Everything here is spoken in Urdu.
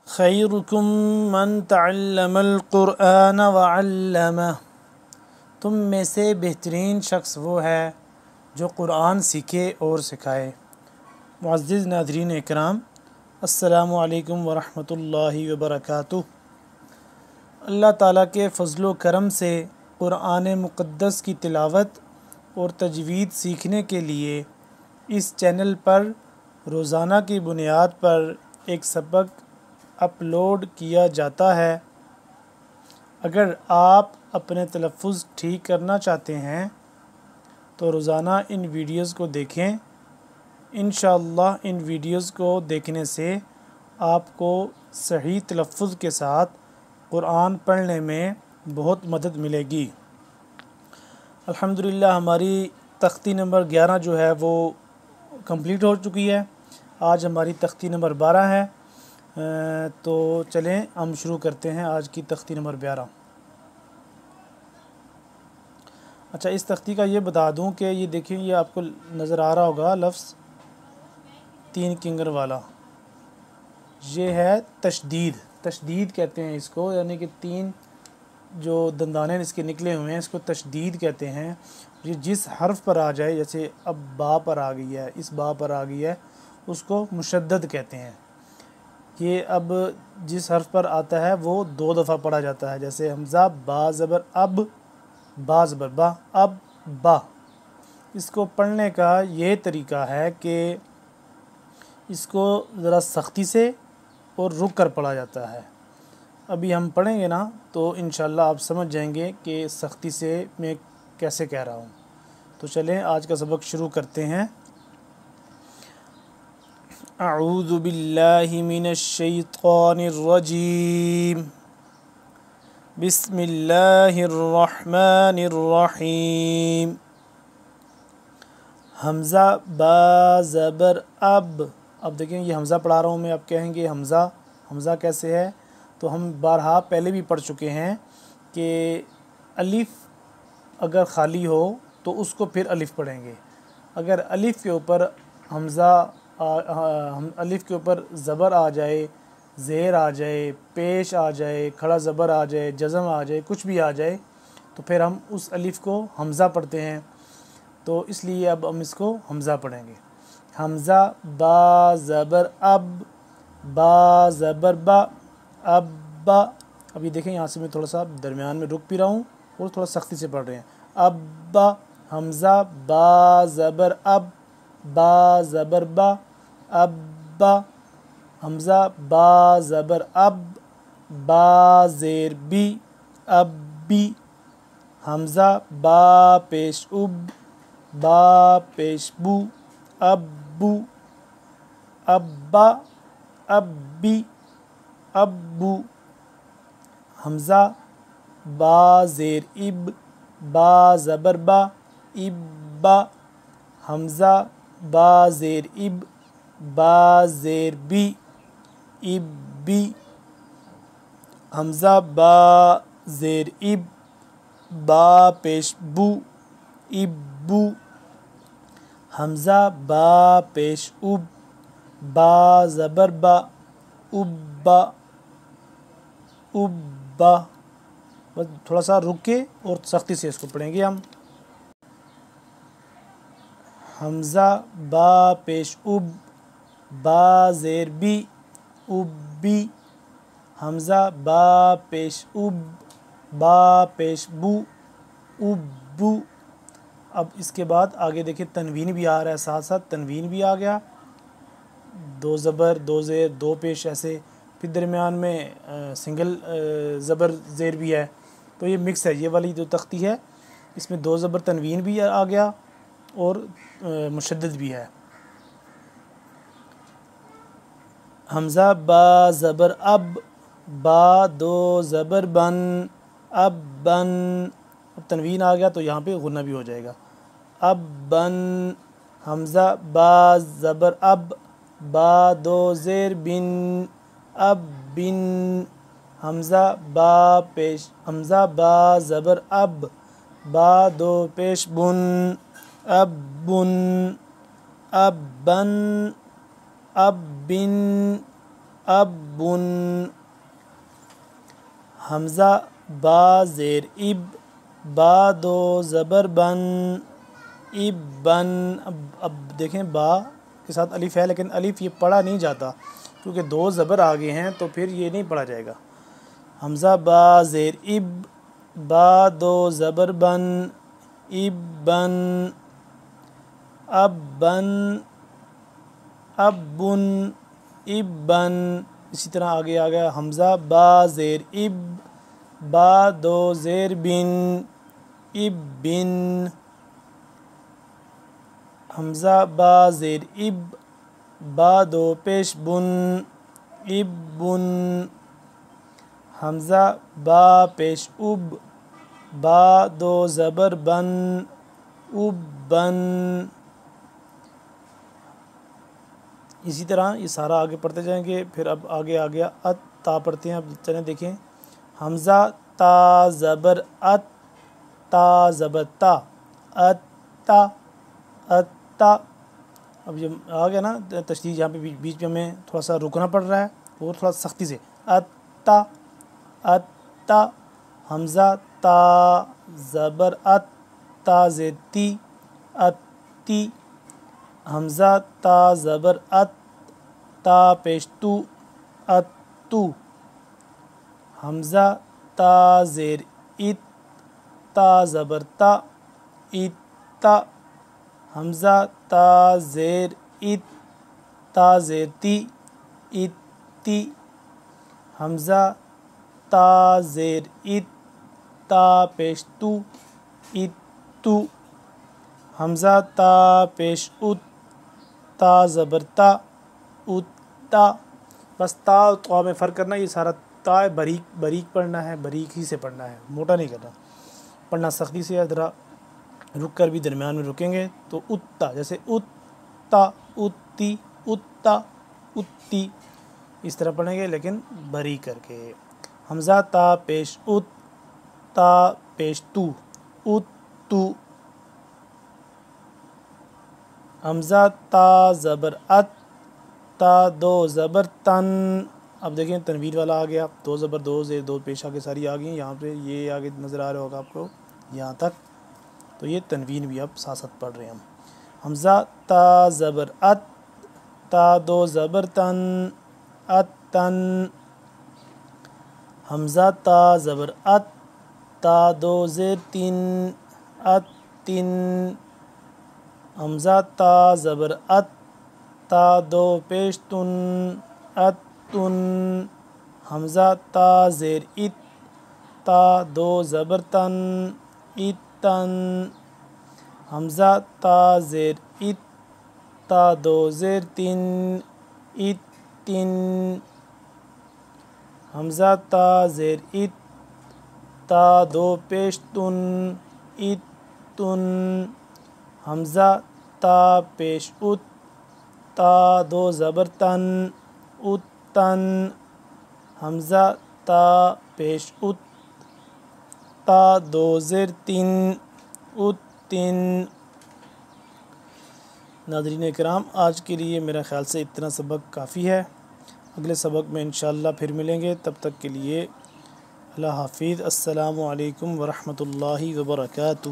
خیرکم من تعلم القرآن وعلمہ، تم میں سے بہترین شخص وہ ہے جو قرآن سیکھے اور سکھائے۔ معزز ناظرین اکرام، السلام علیکم ورحمۃ اللہ وبرکاتہ۔ اللہ تعالیٰ کے فضل و کرم سے قرآن مقدس کی تلاوت اور تجوید سیکھنے کے لیے اس چینل پر روزانہ کی بنیاد پر ایک سبق اپلوڈ کیا جاتا ہے۔ اگر آپ اپنے تلفظ ٹھیک کرنا چاہتے ہیں تو روزانہ ان ویڈیوز کو دیکھیں۔ انشاءاللہ ان ویڈیوز کو دیکھنے سے آپ کو صحیح تلفظ کے ساتھ قرآن پڑھنے میں بہت مدد ملے گی۔ الحمدللہ ہماری تختی نمبر 11 جو ہے وہ کمپلیٹ ہو چکی ہے۔ آج ہماری تختی نمبر 12 ہے، تو چلیں ہم شروع کرتے ہیں آج کی تختی نمبر 12۔ اچھا، اس تختی کا یہ بتا دوں کہ یہ دیکھیں، یہ آپ کو نظر آ رہا ہوگا لفظ 3 کنگر والا، یہ ہے تشدید۔ تشدید کہتے ہیں اس کو، یعنی کہ 3 جو دندانے اس کے نکلے ہوئے ہیں اس کو تشدید کہتے ہیں۔ یہ جس حرف پر آ جائے، جیسے اب با پر آ گئی ہے، اس با پر آ گئی ہے، اس کو مشدد کہتے ہیں۔ یہ اب جس حرف پر آتا ہے وہ 2 دفعہ پڑھا جاتا ہے، جیسے حمزہ با زبر اب، با زبر با، اب با۔ اس کو پڑھنے کا یہ طریقہ ہے کہ اس کو ذرا سختی سے اور رک کر پڑھا جاتا ہے۔ ابھی ہم پڑھیں گے نا تو انشاءاللہ آپ سمجھ جائیں گے کہ سختی سے میں کیسے کہہ رہا ہوں۔ تو چلیں آج کا سبق شروع کرتے ہیں۔ اعوذ باللہ من الشیطان الرجیم، بسم اللہ الرحمن الرحیم۔ حمزہ با زبر اب دیکھیں یہ حمزہ پڑھا رہا ہوں میں، اب کہیں گے حمزہ، حمزہ کیسے ہے؟ تو ہم بارہا پہلے بھی پڑھ چکے ہیں کہ الف اگر خالی ہو تو اس کو پھر الف پڑھیں گے۔ اگر الف کے اوپر حمزہ الف کے اوپر زبر آ جائے، زیر آ جائے، پیش آ جائے، کھڑا زبر آ جائے، جزم آ جائے، کچھ بھی آ جائے تو پھر ہم اس الف کو حمزہ پڑھتے ہیں۔ تو اس لیے اب ہم اس کو حمزہ پڑھیں گے۔ حمزہ با زبر اب، با زبر با، اب با۔ اب یہ دیکھیں یہاں سے میں تھوڑا سا درمیان میں رک بھی رہا ہوں اور تھوڑا سختی سے پڑھ رہے ہیں۔ اب با، حمزہ با زبر اب، با زبر با، اب با۔ حمزہ با زبر اب، با زیر بی، اب بی۔ حمزہ با پیش اب، با پیش بو، اب بو۔ اب با، اب بی، اب بو۔ حمزہ با زیر اب، با زبر با، اب با۔ حمزہ با زیر اب، با زیر بی، اب بی۔ حمزہ با زیر اب، با پیش بو، اب بو۔ حمزہ با پیش اب، با زبر با، اب با، اب با۔ بس تھوڑا سا رک کے اور سختی سے اس کو پڑھیں گے ہم۔ حمزہ با پیش اب، با زیر بی، اب بی۔ حمزہ با پیش اب، با پیش بو، اب بو۔ اب اس کے بعد آگے دیکھیں تنوین بھی آ رہا ہے، ساتھ ساتھ تنوین بھی آ گیا، 2 زبر 2 زیر 2 پیش ایسے، پھر درمیان میں سنگل زبر زیر بھی ہے۔ تو یہ مکس ہے، یہ والی جو تختی ہے اس میں 2 زبر تنوین بھی آ گیا اور مشدد بھی ہے۔ حمزہ با زبر اب، با 2 زبر بن، اب بن۔ اب تنوین آ گیا تو یہاں پہ غنہ بھی ہو جائے گا، اب بن۔ حمزہ با زبر اب، با 2 زیر بن، اب بن۔ حمزہ با پیش، حمزہ با زبر اب، با 2 پیش بن، اب بن، اب بن، اب بن۔ ابن، حمزہ با زیر اب، با دو زبر بن، ابن، اب دیکھیں با کے ساتھ الف ہے لیکن الف یہ پڑھا نہیں جاتا کیونکہ دو زبر آگے ہیں تو پھر یہ نہیں پڑھا جائے گا. حمزہ با زیر اب، با دو زبر بن، ابن، ابن، ابن، ابن. اسی طرح آگے آ گیا حمزہ با زیر اب، با دو زیر بن، ابن، حمزہ با زیر اب، با دو پیش بن، ابن، حمزہ با پیش اب، با دو زبر بن، ابن. اسی طرح یہ سارا آگے پڑھتے جائیں گے. پھر اب آگے آ گیا ات تا پڑھتے ہیں. اب چلیں دیکھیں حمزہ تا زبر ات، تا زبر تا، ات تا، ات تا. اب یہ آ گیا نا تشدید، یہاں پہ بیچ میں ہمیں تھوڑا سا رکنا پڑ رہا ہے اور تھوڑا سختی سے. ات تا، ات تا. حمزہ تا زبر ات، تا زیر تی، ات تی. حمزہ تا زبر ات، تا پیش تو، ات تو. حمزہ تا زیر ات، تا زبر تا، ات تا. حمزہ تا زیر ات، تا زیر تی، ات تی. حمزہ تا زیر ات، تا پیش تو، ات تو. حمزہ تا پیش ات، تا زبر تا، ات تا. بس تا اور طا میں فرق کرنا. یہ سارا تا باریک باریک پڑھنا ہے، باریک ہی سے پڑھنا ہے، موٹا نہیں کرنا. پڑھنا سختی سے ہے، ذرا رک کر بھی درمیان میں رکیں گے تو اتا، جیسے اتا، اتی، اتا، اتی، اس طرح پڑھیں گے لیکن باریک کر کے. حمزہ تا پیش ات، تا پیش تو، ات تو. حمزہ تا زبر ات، تا دو زبر تن. اب دیکھیں تنوین والا آ گیا، دو زبر دو زیر دو پیش آگے ساری آ گئی ہیں. یہاں پہ یہ آگے نظر آ رہا ہوگا آپ کو یہاں تک، تو یہ تنوین بھی اب ساتھ ساتھ پڑھ رہے ہیں ہم. حمزہ تا زبر ات، تا دو زبر تن، ات تن. حمزہ تا زبر ات، تا دو زیر تین، ات تین. حمزہ تا زبر ات، تا دو پیش تن، ات تن. حمزہ تا زیر ات، تا دو زبر تن، ات تن. حمزہ تا زیر ات، تا دو زیر تین، ات تین. حمزہ تا زیر ات، تا دو پیش تن، ات تن. حمزہ تا پیش ات، تا دو زبر تن، ات تن. حمزہ تا پیش ات، تا دو زیر تین، ات تین. ناظرین اکرام، آج کے لیے میرا خیال سے اتنا سبق کافی ہے. اگلے سبق میں انشاءاللہ پھر ملیں گے. تب تک کے لیے اللہ حافظ. السلام علیکم ورحمۃ اللہ وبرکاتہ.